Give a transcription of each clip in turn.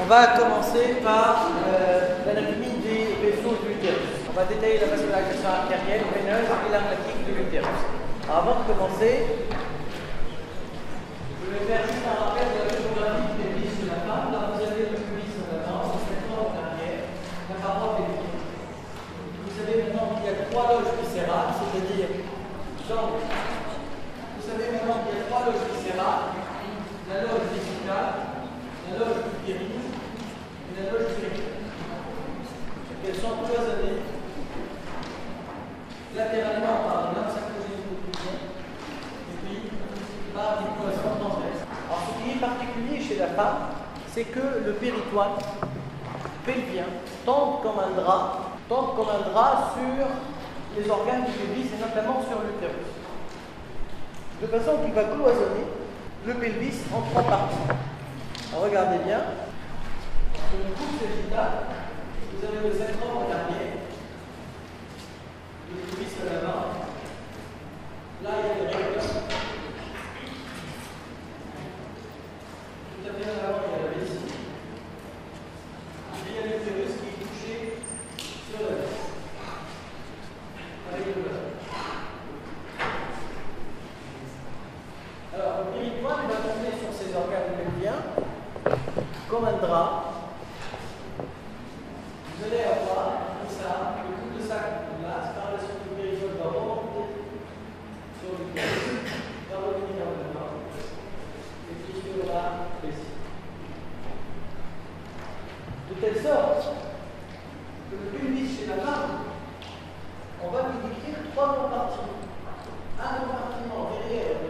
On va commencer par l'anatomie des vaisseaux de l'utérus. On va détailler la vascularisation artérielle, veineuse et lymphatique de l'utérus. Avant de commencer, je vais faire juste un rappel de la géographie du pelvis de la femme. Là, vous avez le pubis en avant, cette forme en arrière, la paroi pelvienne. Vous savez maintenant qu'il y a trois loges viscérales, c'est-à-dire, vous savez maintenant qu'il y a trois loges viscérales, la loge vésicale, la loge utérine et la loge urinaire. Elles sont cloisonnées latéralement par une absacogénie et puis par une cloison transverse. Alors, ce qui est particulier chez la femme, c'est que le péritoine pelvien tombe comme un drap sur les organes du pelvis et notamment sur l'utérus. De façon qu'il va cloisonner le pelvis en trois parties. Alors, regardez bien. Sur une coupe sagittale, vous avez le centrum en arrière, le pubis à l'avant. Là, il y a le rectum. Tout à fait en avant, il y a la vessie. Et puis, il y a l'utérus qui est couché sur la vessie, avec le bas. Alors, le péritoine va tomber sur ces organes pelviens comme un drap. Vous allez avoir comme ça le coup de sac de glace, par la suite le péritoine va remonter sur le cœur, va revenir en devant, et puis sur la vessie. De telle sorte que le pelvis chez la femme, on va lui décrire trois compartiments. Un compartiment derrière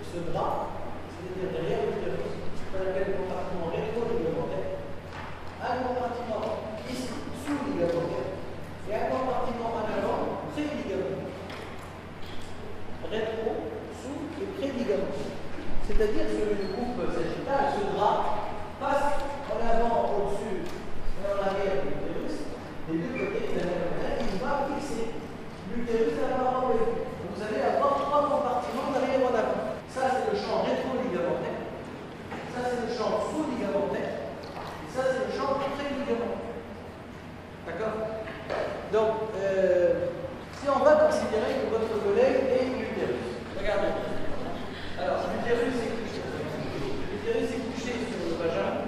ce drap, c'est-à-dire derrière l'utérus, qu'on appelle le compartiment rétro-ligamentaire. Un compartiment ici, sous-ligamentaire, et un compartiment en avant, pré-ligamentaire. Rétro, sous et pré-ligamentaire. C'est-à-dire sur une coupe sagittale, ce drap passe en avant, au-dessus et en arrière de l'utérus, des deux côtés de la ligamentaire, il va fixer l'utérus à la paroi pelvienne. Vous allez avoir trois compartiments d'arrière en avant. Ça, c'est le champ rétro-ligamentaire. Ça, c'est le champ sous-ligamentaire. Et ça, c'est le champ pré-ligamentaire. D'accord? Donc, si on va considérer que votre collègue est l'utérus, regardez. Alors, l'utérus est couché. L'utérus est couché sur le vagin.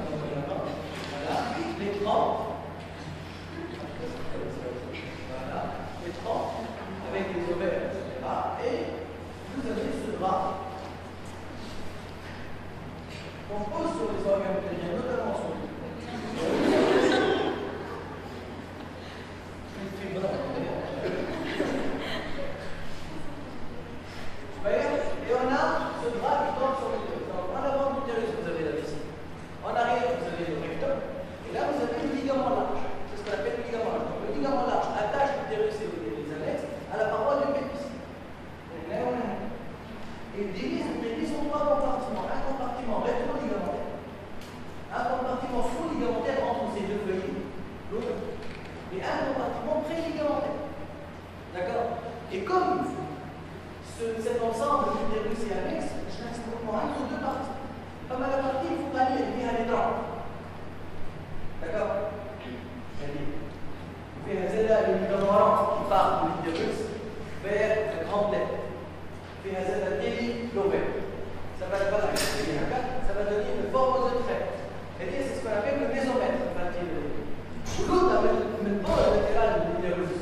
Voilà. L'écran. Voilà. L'écran avec les ovaires, etc. Et vous avez ce drap qu'on pose sur les organes pelviens, notamment sur le et on a ce drap qui tombe sur l'utérus. Donc, en avant de l'utérus, vous avez la vessie. En arrière, vous avez le rectum. Et là, vous avez le ligament large. C'est ce qu'on appelle le ligament large. Donc, le ligament large attache l'utérus et les annexes à la paroi du pelvis. Et là, on a. Et il divise le pelvis en trois compartiments. Un compartiment rétro-ligamentaire, un compartiment sous-ligamentaire entre ces deux feuillets, l'autre, et un compartiment pré-ligamentaire. D'accord? Et comme cet ensemble d'utérus et annexe, je l'instrument entre deux parties. Comme à la partie, il faut aller à l'étang. D'accord? Vous faites un zéla et le ligament qui part de l'utérus vers la grande tête. Vous faites un zéla délit l'ovaire. Ça va être pareil. Ça va donner une forme de trait. C'est ce qu'on appelle le mésomètre. L'autre a le bord latéral de l'utérus.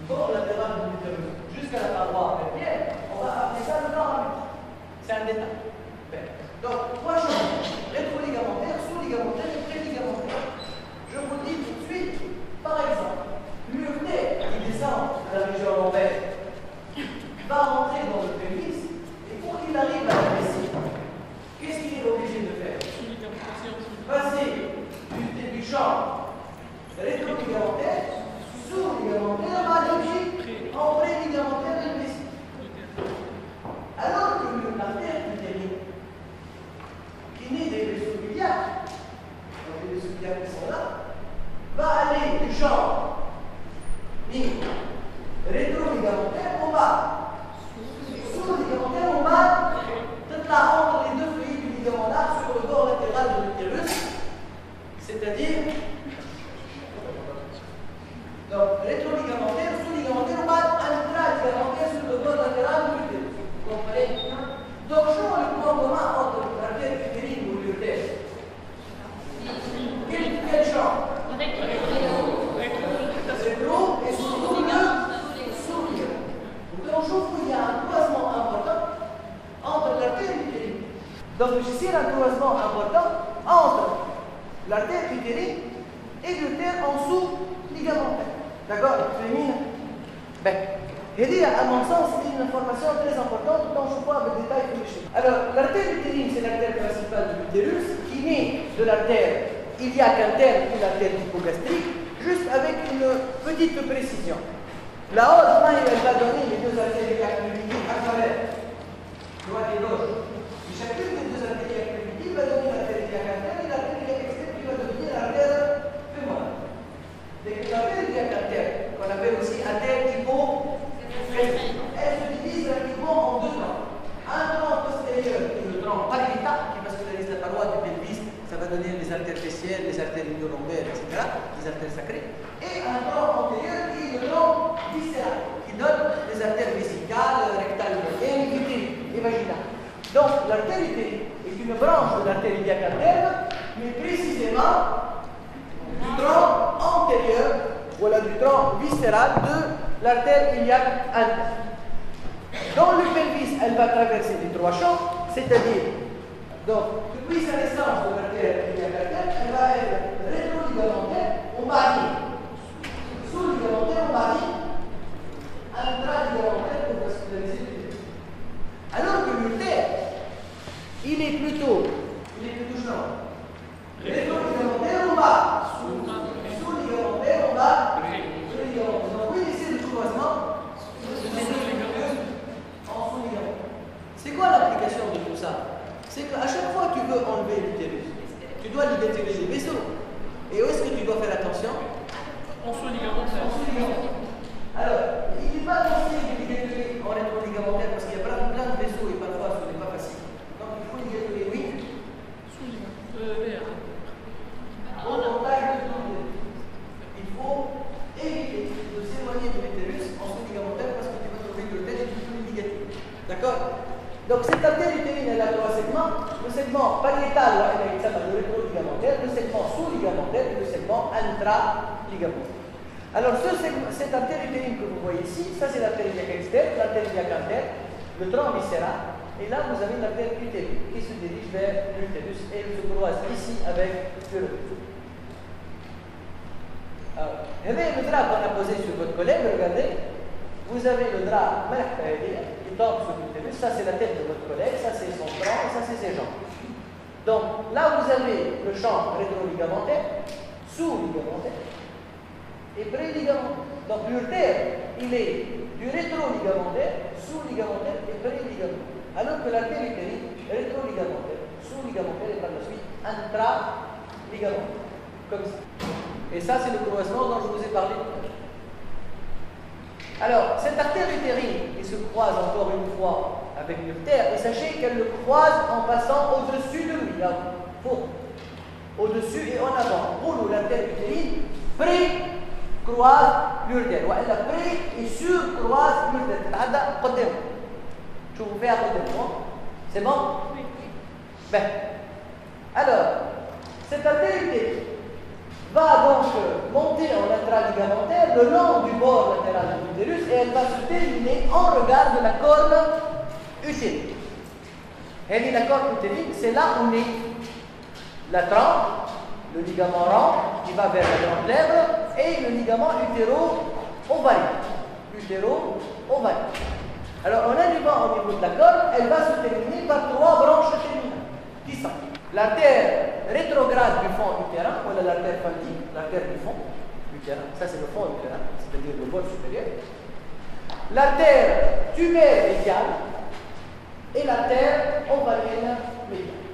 Le bord latéral de l'utérus jusqu'à la paroi pelvienne, on va appeler ça le paramètre. C'est un détail. Donc, trois champs rétro-ligamentaires, sous-ligamentaires et pré-ligamentaires. Je vous dis tout de suite, par exemple, l'urtère qui descend de la région lombaire va rentrer dans le pelvis, et pour qu'il arrive à la vessie, qu'est-ce qu'il est obligé de faire? Passer du il y a un croisement important entre l'artère utérine. Donc, ici, il y a un croisement important entre l'artère utérine et l'artère en dessous ligamentaire. D'accord? Ben, à mon sens, c'est une information très importante dont je vois avec détail réfléchir. Alors, l'artère utérine, c'est l'artère principale de l'utérus qui naît de l'artère iliaque interne et l'artère hypogastrique, juste avec une petite précision. La haute main, elle va donner les deux artères iliaques primitives à travers droite et gauche. Et chacune des deux artères iliaques primitives va donner l'artère iliaque interne et l'artère iliaque externe qui va devenir l'artère fémorale. L'artère iliaque interne, qu'on appelle aussi artère hypogastrique, elle se divise rapidement en deux troncs. Un tronc postérieur qui est le tronc pariétal, qui vascularise la paroi du pelvis, ça va donner les artères fessières, les artères iliolombaires, etc., les artères sacrées. Et un tronc antérieur qui est le tronc viscéral, qui donne les artères vésicales, rectales et vaginales. Donc, l'artère utérine est une branche de l'artère iliaque interne, mais précisément du tronc antérieur, voilà, du tronc viscéral de l'artère iliaque interne. Dans le pelvis, elle va traverser les trois champs, c'est-à-dire, donc, depuis sa naissance de l'artère iliaque interne, elle va être rétroligamentaire au mari, sous-ligamentaire au mari, intraligamentaire pour vasculariser le pelvis. Alors que l'urtère, il est plutôt genre rétroligamentaire au bas, sous-ligamentaire au bas, sous-ligamentaire. Donc, oui, ici le croisement en sous-ligamentaire. C'est quoi l'application de tout ça? C'est qu'à chaque fois que tu veux enlever l'utérus, tu dois ligater les vaisseaux. Et où est-ce que tu dois faire attention? En sous-ligamentaire. Alors, il n'est pas conseillé de ligater en rétroligamentaire parce qu'il y a plein de vaisseaux et parfois ce n'est pas facile. Donc il faut ligater, oui. Sous-ligamentaire. Au contact de l'utérus. Il faut éviter de s'éloigner de l'utérus en sous-ligamentaire parce que tu vas trouver que le tête est plus ligaté. D'accord? Donc cette artère utérine, elle a trois segments. Le segment pariétal, là, elle a le rétroligamentaire, le segment sous-ligamentaire et le segment intraligamentaire. Alors cette artère utérine que vous voyez ici, ça c'est l'artère iliaque externe, l'artère iliaque interne, le tronc viscéral, et là vous avez l'artère utérine qui se dirige vers l'utérus et elle se croise ici avec le rectum. Le drap qu'on a posé sur votre collègue, regardez, vous avez le drap qui tombe sur l'utérus, ça c'est la tête de votre collègue, ça c'est son tronc et ça c'est ses jambes. Donc là vous avez le champ rétroligamentaire, sous-ligamentaire et pré-ligamentaire. Donc l'urtère, il est du rétroligamentaire, sous-ligamentaire et pré-ligamentaire. Alors que l'artère utérine, rétroligamentaire, sous-ligamentaire et par la suite intraligamentaire. Comme ça. Et ça c'est le croisement dont je vous ai parlé tout à l'heure. Alors, cette artère utérine qui se croise encore une fois avec l'urtère, et sachez qu'elle le croise en passant au-dessus de lui, là, au-dessus et en avant. Pour nous, l'artère utérine pré-croise l'urtère. Elle a pré et sur-croise l'urtère. Je vous fais à côté de moi. C'est bon? Oui. Ben. Alors, cette artère utérine va donc monter en intraligamentaire le long du bord latéral de l'utérus et elle va se terminer en regard de la corne utérine. Elle dit la corne utérine, c'est là où est la trempe, le ligament rond qui va vers la grande lèvre et le ligament utéro-ovarien. Utéro-ovarien. Alors en arrivant au niveau de la corne, elle va se terminer par trois branches terminales qui sont l'artère rétrograde du fond utérin, voilà l'artère phallique, l'artère du fond utérin, ça c'est le fond utérin, c'est-à-dire le bol supérieur. L'artère tubaire médiale et l'artère ovarienne médiale.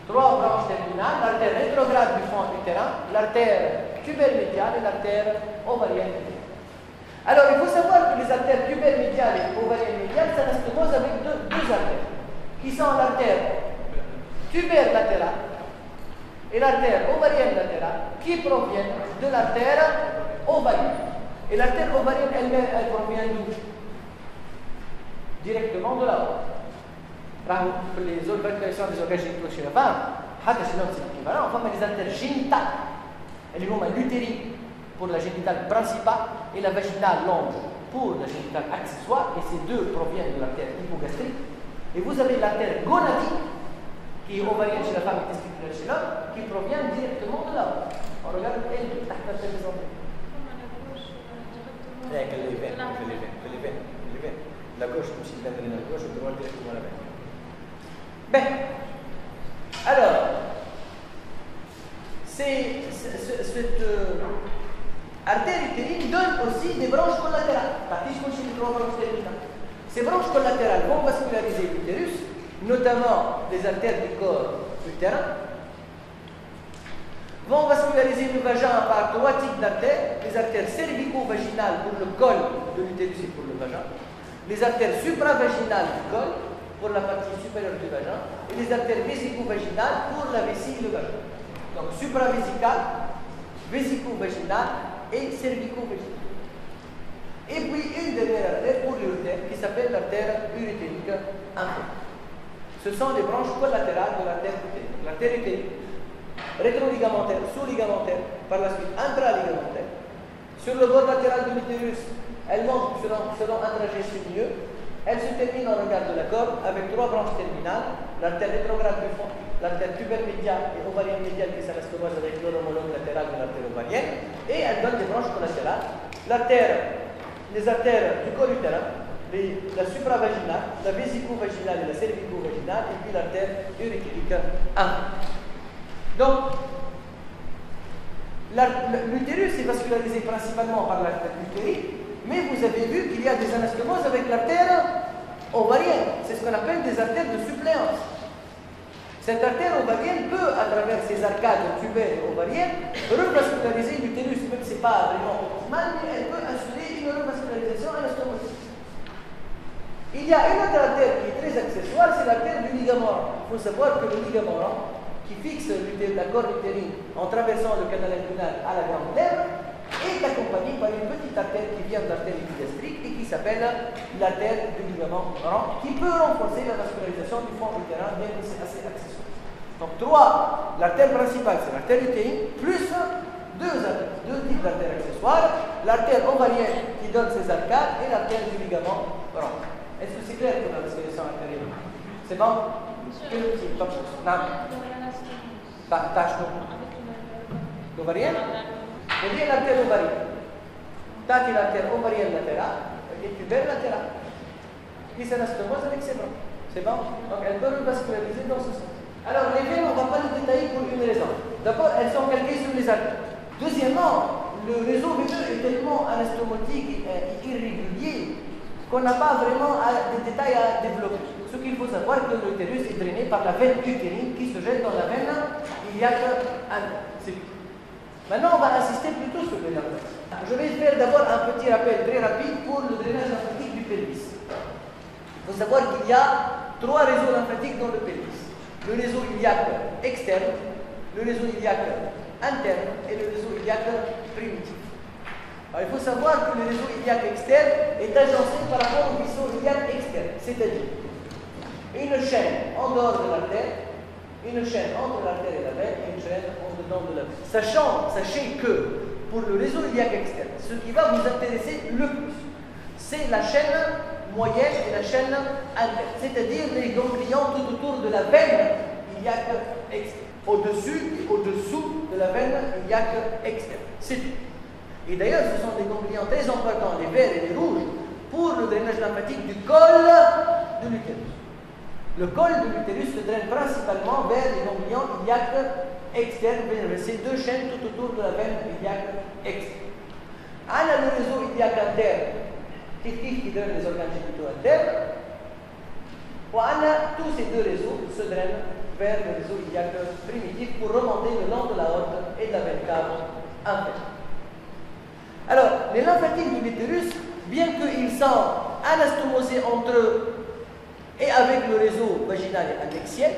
Trois branches terminales, l'artère rétrograde du fond utérin, l'artère tubaire médiale et l'artère ovarienne médiale. Alors il faut savoir que les artères tubaire médiale et ovarienne médiale, ça reste cause avec deux artères, qui sont l'artère tubaire latérale et l'artère ovarienne latérale qui proviennent de l'artère ovarienne. Et l'artère ovarienne elle-même, elle provient d'où? Directement de là-haut. Pour les évacuations des organes génitaux chez la femme, c'est l'équivalent. Enfin, les artères génitales, elles vont l'utérine pour la génitale principale et la vaginale longue pour la génitale accessoire, et ces deux proviennent de l'artère hypogastrique. Et vous avez l'artère gonadique, qui est ovarienne chez la femme et testiculaire chez l'homme, qui provient directement de là. On regarde elle, تحت les oreilles. Les veines. La gauche, comme si tu l'avais la gauche, droite directement la veine. Ben, alors, cette artère utérine donne aussi des branches collatérales. Ces branches collatérales vont vasculariser l'utérus, notamment les artères du corps utérin, vont vasculariser le vagin par trois types d'artères, les artères cervico-vaginales pour le col de l'utérus et pour le vagin, les artères supravaginales du col pour la partie supérieure du vagin, et les artères vésico-vaginales pour la vessie et le vagin. Donc supravésicale, vésico-vaginale et cervico-vaginale. Et puis une dernière artère pour l'urètre qui s'appelle l'artère urétérique inférieure. Ce sont les branches collatérales de l'artère utérine. L'artère utérine, rétroligamentaire, sous-ligamentaire, par la suite intraligamentaire. Sur le bord latéral de l'utérus, elle monte selon un trajet sinueux. Elle se termine en regard de la corde avec trois branches terminales, l'artère rétrograde du fond, l'artère tubaire médiale et ovarienne médiale qui s'anastomose avec l'homologue latéral de l'artère ovarienne, et elle donne des branches collatérales, les artères du col utérin, la supravaginale, la vésico-vaginale et la cervico-vaginale, et puis l'artère urétérique inférieure. Donc, l'utérus est vascularisé principalement par l'artère utérine, mais vous avez vu qu'il y a des anastomoses avec l'artère ovarienne. C'est ce qu'on appelle des artères de suppléance. Cette artère ovarienne peut, à travers ses arcades tubaires ovariennes, revasculariser l'utérus, même si ce n'est pas vraiment optimal, mais elle peut assurer une revascularisation anastomosique. Il y a une autre artère qui est très accessoire, c'est l'artère du ligament. Il faut savoir que le ligament qui fixe la corde utérine en traversant le canal inguinal à la grande lèvre est accompagné par une petite artère qui vient de l'artère épigastrique et qui s'appelle l'artère du ligament rond, qui peut renforcer la vascularisation du fond utérin, bien que c'est assez accessoire. Donc l'artère principale c'est l'artère utérine, plus deux types d'artères accessoires, l'artère ovarienne qui donne ses arcades et l'artère du ligament rond. Est-ce que c'est clair pour la vascularisation artérielle? C'est bon? Quel type? L'ovarienne? Et bien l'artère ovarienne. Tati l'artère ovarienne latérale et tubaire latéral. Qui s'anastomose avec ses bras. C'est bon? Donc elle peut revasculariser dans ce sens. Alors les veines, on ne va pas les détailler pour une raison. D'abord, elles sont calquées sur les artères. Deuxièmement, le réseau veineux est tellement anastomotique et irrégulier qu'on n'a pas vraiment des détails à développer. Ce qu'il faut savoir, c'est que l'utérus est drainé par la veine utérine qui se jette dans la veine iliaque antérieure. Maintenant, on va insister plutôt sur les nerfs. Je vais faire d'abord un petit rappel très rapide pour le drainage lymphatique du pelvis. Il faut savoir qu'il y a trois réseaux lymphatiques dans le pelvis. Le réseau iliaque externe, le réseau iliaque interne et le réseau iliaque primitif. Alors, il faut savoir que le réseau iliaque externe est agencé par rapport au réseau iliaque externe, c'est-à-dire une chaîne en dehors de l'artère, une chaîne entre l'artère et la veine et une chaîne en dedans de la veine. Sachez que pour le réseau iliaque externe, ce qui va vous intéresser le plus, c'est la chaîne moyenne et la chaîne interne, c'est-à-dire les ganglions tout autour de la veine iliaque externe, au-dessus et au-dessous de la veine iliaque externe. C'est tout. Et d'ailleurs, ce sont des ganglions très importants, les verts et les rouges, pour le drainage lymphatique du col de l'utérus. Le col de l'utérus se draine principalement vers les ganglions iliaques externes, vers ces deux chaînes tout autour de la veine iliaque externe. On a le réseau iliaque interne, qui draine les organes génitaux internes. On a tous ces deux réseaux se drainent vers le réseau iliaque primitif pour remonter le long de la aorte et de la veine cave interne. Alors, les lymphatiques de l'utérus, bien qu'ils sont anastomosés entre eux et avec le réseau vaginal et annexiel,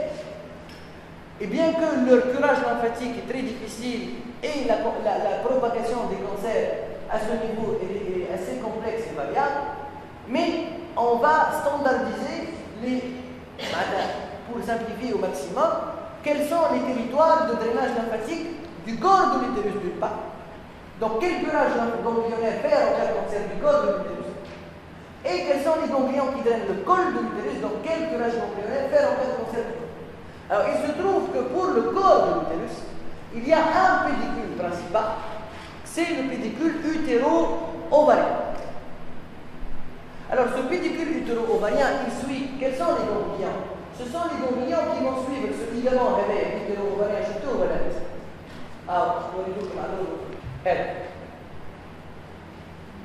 et bien que leur curage lymphatique est très difficile et la propagation des cancers à ce niveau est assez complexe et variable, mais on va standardiser pour simplifier au maximum, quels sont les territoires de drainage lymphatique du corps de l'utérus d'une part. Donc, quel curage ganglionnaire faire en cas de cancer du corps de l'utérus? Et quels sont les ganglions qui drainent le col de l'utérus, donc quel curage ganglionnaire faire en cas de cancer du col. Alors il se trouve que pour le corps de l'utérus, il y a un pédicule principal, c'est le pédicule utéro-ovarien. Alors ce pédicule utéro-ovarien, il suit, quels sont les ganglions? Ce sont les ganglions qui vont suivre ce ligament réveil utéro-ovarien, chuto-ovarien. Ah, on va dire comme alors,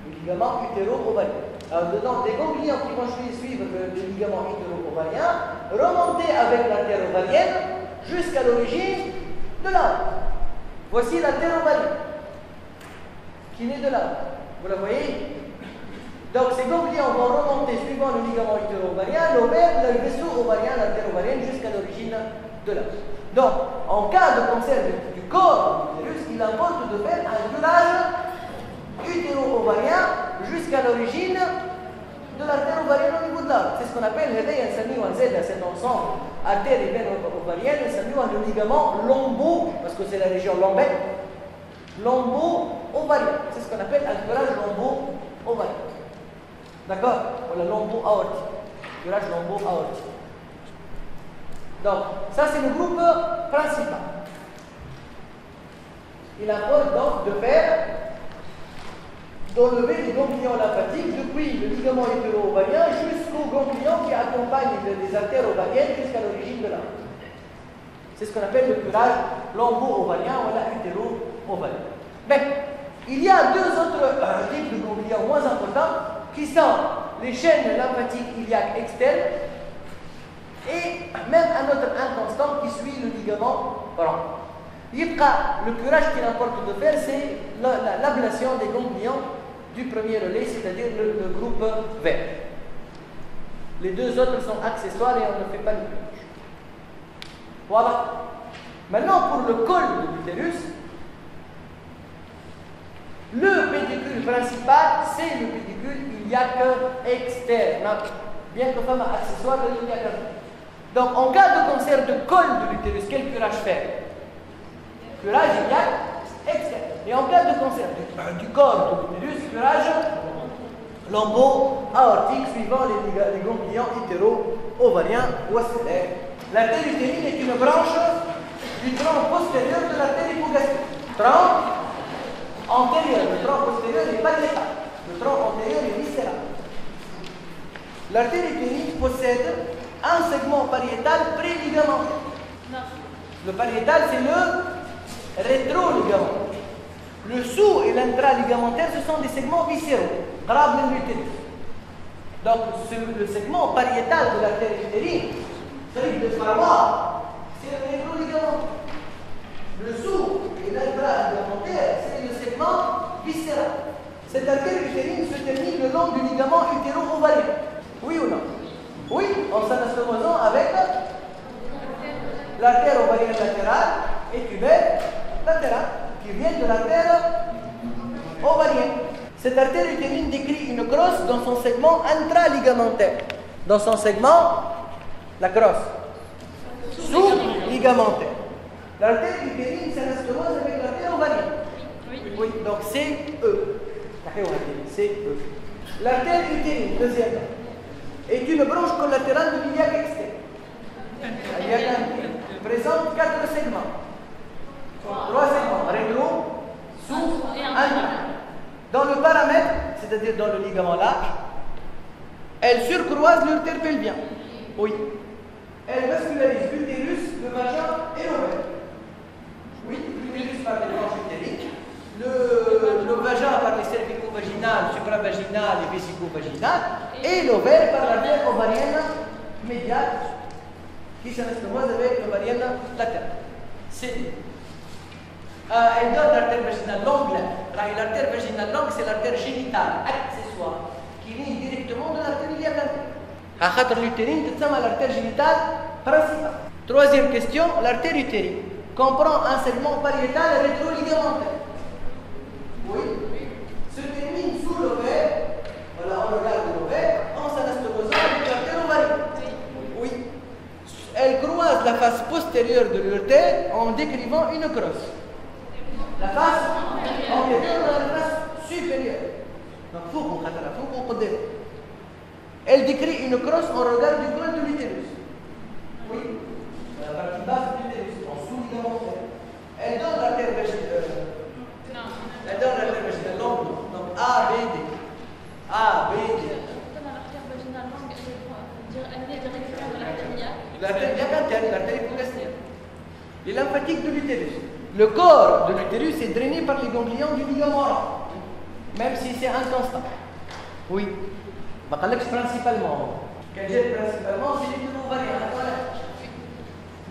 le ligament utéro-ovarien. Alors, dedans, des ganglions qui vont suivre le ligament utéro-ovarien, remonter avec l'artère ovarienne jusqu'à l'origine de l'arbre. Voici l'artère ovarienne qui naît de l'arbre. Vous la voyez? Donc, ces ganglions vont remonter suivant le ligament utéro-ovarien, l'ovaire, le vaisseau ovarien, l'artère ovarienne jusqu'à l'origine de l'arbre. Donc, en cas de cancer du corps de l'utérus, il importe de faire un curage utéro-ovarien jusqu'à l'origine de l'artère ovarienne au niveau de l'arbre. C'est ce qu'on appelle l'éveil insami Z à cet ensemble. Artère et veine ovarienne, insami le ligament lombo, parce que c'est la région lombaire, lombo-ovarien. C'est ce qu'on appelle un curage lombo-ovarien. D'accord? Voilà, lombo-aortique. Curage lombo-aortique. Donc, ça c'est le groupe principal. Il importe donc de faire d'enlever les ganglions lymphatiques depuis le ligament utéro-ovarien jusqu'aux ganglions qui accompagnent les artères ovariennes jusqu'à l'origine de l'arbre. C'est ce qu'on appelle le curage lombo-ovarien ou la utéro-ovarien. Mais il y a deux autres types de ganglions moins importants qui sont les chaînes lymphatiques iliaques externes et même un autre inconstant qui suit le ligament rond. Le curage qu'il importe de faire, c'est l'ablation des ganglions du premier relais, c'est-à-dire le groupe vert. Les deux autres sont accessoires et on ne fait pas le curage. Voilà. Maintenant, pour le col de l'utérus, le pédicule principal, c'est le pédicule iliaque externe, bien que femme accessoire de l'iliaque. Donc, en cas de cancer de col de l'utérus, quel curage faire? Curage iliaque externe. Et en cas de cancer du corps de l'utérus, curage lombo-aortique suivant les ganglions utéro-ovariens ou astellaires. L'artère utérine est une branche du tronc postérieur de l'artère hypogastrique. Tronc antérieur, le tronc postérieur est pariétal. Le tronc antérieur est viscéral. L'artère utérine possède un segment pariétal préligamentaire. Le pariétal, c'est le rétroligamentaire. Le sous- et l'intraligamentaire, ce sont des segments viscéraux, graves de l'utérus. Donc, le segment pariétal de l'artère utérine, celui de parois, c'est le rétroligament. Le sous- et l'intraligamentaire, c'est le segment viscéral. Cette artère utérine se termine le long du ligament utéro-ovarien. Oui ou non? Oui, en s'anastomosant avec l'artère ovarienne latérale et tubaire latérale, qui vient de l'artère ovarienne. Cette artère utérine décrit une crosse dans son segment intraligamentaire. Dans son segment, la crosse sous-ligamentaire. L'artère utérine s'anastomose avec l'artère ovarienne. Oui, donc c'est E. C'est E. L'artère utérine, deuxième, est une branche collatérale de l'iliaque externe. Elle présente 4 segments. 3 segments, rétro, sous, interne. Dans le paramètre, c'est-à-dire dans le ligament large, elle surcroise l'urtère pelvien. Oui. Elle vascularise l'utérus, le vagin et l'ovaire. Oui, l'utérus par les branches utérines, le vagin par les cervico-vaginales, supravaginales et vésico-vaginales, et l'ovaire par l'artère ovarienne médiale qui s'anastomose avec l'ovarienne latérale. C'est elle donne l'artère vaginale longue. L'artère vaginale longue, c'est l'artère génitale accessoire qui vient directement de l'artère iliaque. À خاطر l'utérine, c'est l'artère génitale principale. Troisième question, l'artère utérine comprend un segment pariétal rétroligamentaire. Oui. Se termine sous l'ovaire. Voilà, on regarde l'ovaire en s'anastomosant avec l'artère ovarienne. Oui. Elle croise la face postérieure de l'urtère en décrivant une crosse. La face antérieure de la face supérieure. Donc, fouq ou qadra, fouq ou qadra. Elle décrit une crosse en regard du col de l'utérus. Oui, la partie basse de l'utérus, en sous-ligamentaire. Elle donne l'artère vaginale. Elle donne l'artère vaginale longue. Donc A, B, D. A, B, D. L'artère interne, l'artère hypogastrique. Les lymphatiques de l'utérus. Le corps de l'utérus est drainé par les ganglions du ligament oral, même si c'est inconstant. Oui. Principalement. Quel gène principalement, c'est l'utero-ovarien.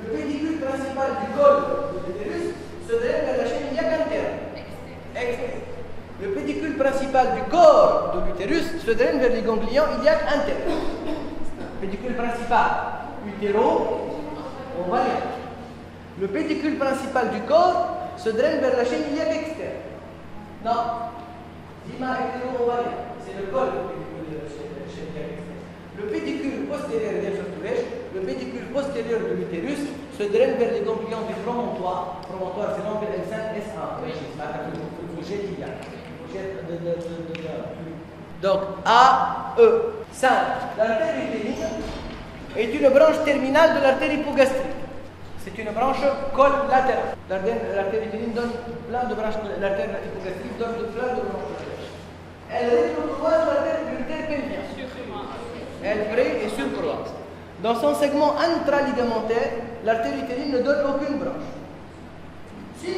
Le pédicule principal du col de l'utérus se draine vers la chaîne iliaque interne. Externe. Le pédicule principal du corps de l'utérus se draine vers les ganglions iliaques internes. Pédicule principal, utéro-ovarien. Le pédicule principal du corps se draine vers la chaîne iliaque externe. Non. Zima hétéro-ovarien. C'est le col du pédicule de la chaîne iliaque externe. Le pédicule postérieur, le pédicule postérieur de l'utérus se draine vers les ganglions du promontoire. Promontoire, c'est l'angle L5-S1. Donc, A, E. 5. L'artère utérine est une branche terminale de l'artère hypogastrique. C'est une branche collatérale. L'artère utérine donne plein de branches, l'artère hypogastrique donne plein de branches collatérales. Elle rétrocroise l'artère pelvien. Elle pré et surcroise. Dans son segment intraligamentaire, l'artère utérine ne donne aucune branche. Si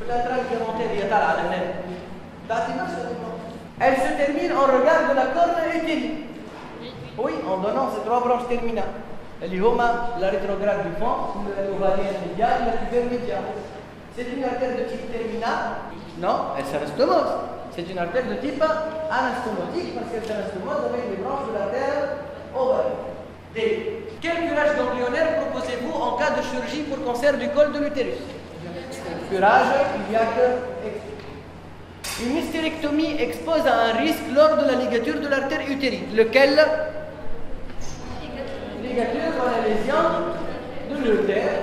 l'intraligamentaire est à la elle se termine en regard de la corne utérine. Oui, en donnant ces trois branches terminales. La rétrograde du fond, l'ovarienne médiane, la tubaire médiane. C'est une artère de type terminal. Non, elle s'anastomose. C'est une artère de type anastomotique parce qu'elle s'anastomose avec les branches de l'artère ovarienne. D. Quel curage ganglionnaire proposez-vous en cas de chirurgie pour cancer du col de l'utérus? Curage iliaque externe. Une hystérectomie expose à un risque lors de la ligature de l'artère utérine. Lequel? Ligature dans la lésion de l'utère.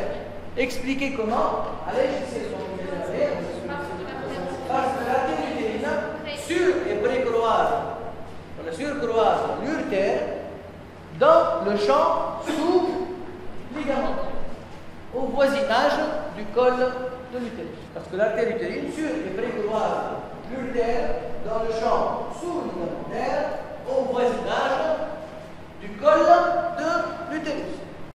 Expliquez comment. Allez, je sais parce que l'artère utérine sur et précroise, on la surcroise l'urtère dans le champ sous-ligamentaire, au voisinage du col de l'utérus. Parce que l'artère utérine sur et précroise l'urtère dans le champ sous-ligamentaire